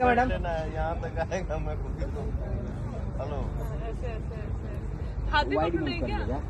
Madam यहाँ तक आएगा मैं खुद ही हेलो हाथी पकड़ क्या?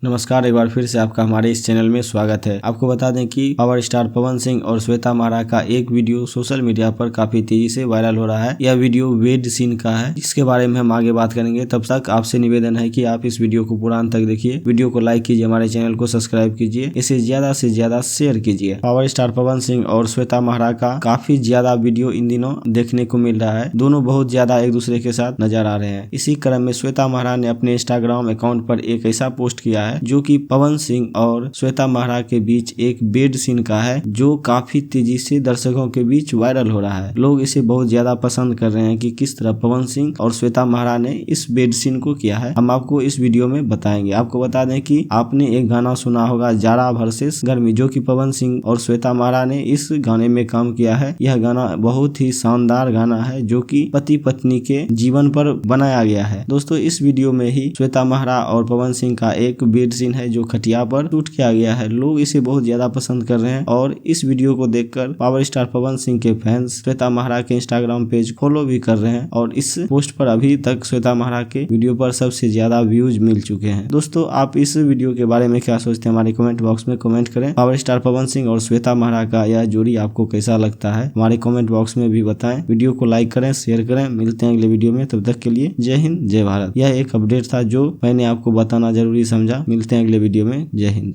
नमस्कार, एक बार फिर से आपका हमारे इस चैनल में स्वागत है। आपको बता दें कि पावर स्टार पवन सिंह और श्वेता महारा का एक वीडियो सोशल मीडिया पर काफी तेजी से वायरल हो रहा है। यह वीडियो बेड सीन का है, इसके बारे में हम आगे बात करेंगे। तब तक आपसे निवेदन है कि आप इस वीडियो को पूरा अंत तक देखिए, वीडियो को लाइक कीजिए, हमारे चैनल को सब्सक्राइब कीजिए, इसे ज्यादा से ज्यादा शेयर कीजिए। पावर स्टार पवन सिंह और श्वेता महारा का काफी ज्यादा वीडियो इन दिनों देखने को मिल रहा है। दोनों बहुत ज्यादा एक दूसरे के साथ नजर आ रहे हैं। इसी क्रम में श्वेता महारा ने अपने इंस्टाग्राम अकाउंट पर एक ऐसा पोस्ट किया है जो कि पवन सिंह और श्वेता महारा के बीच एक बेड सीन का है, जो काफी तेजी से दर्शकों के बीच वायरल हो रहा है। लोग इसे बहुत ज्यादा पसंद कर रहे हैं कि किस तरह पवन सिंह और श्वेता महारा ने इस बेड सीन को किया है। हम आपको इस वीडियो में बताएंगे। आपको बता दें कि आपने एक गाना सुना होगा जाड़ा वर्सेस गर्मी, जो कि पवन सिंह और श्वेता महारा ने इस गाने में काम किया है। यह गाना बहुत ही शानदार गाना है, जो कि पति पत्नी के जीवन पर बनाया गया है। दोस्तों, इस वीडियो में ही श्वेता महारा और पवन सिंह का एक बेड सीन है जो खटिया पर शूट किया गया है। लोग इसे बहुत ज्यादा पसंद कर रहे हैं और इस वीडियो को देखकर पावर स्टार पवन सिंह के फैंस श्वेता महारा के इंस्टाग्राम पेज फॉलो भी कर रहे हैं और इस पोस्ट पर अभी तक श्वेता महारा के वीडियो पर सबसे ज्यादा व्यूज मिल चुके हैं। दोस्तों, आप इस वीडियो के बारे में क्या सोचते हैं? हमारे कमेंट बॉक्स में कमेंट करें। पावर स्टार पवन सिंह और श्वेता महारा का यह जोड़ी आपको कैसा लगता है? हमारे कमेंट बॉक्स में भी बताएं। वीडियो को लाइक करें, शेयर करें। मिलते हैं अगले वीडियो में, तब तक के लिए जय हिंद, जय भारत। यह एक अपडेट था जो मैंने आपको बताना जरूरी समझा। मिलते हैं अगले वीडियो में। जय हिंद।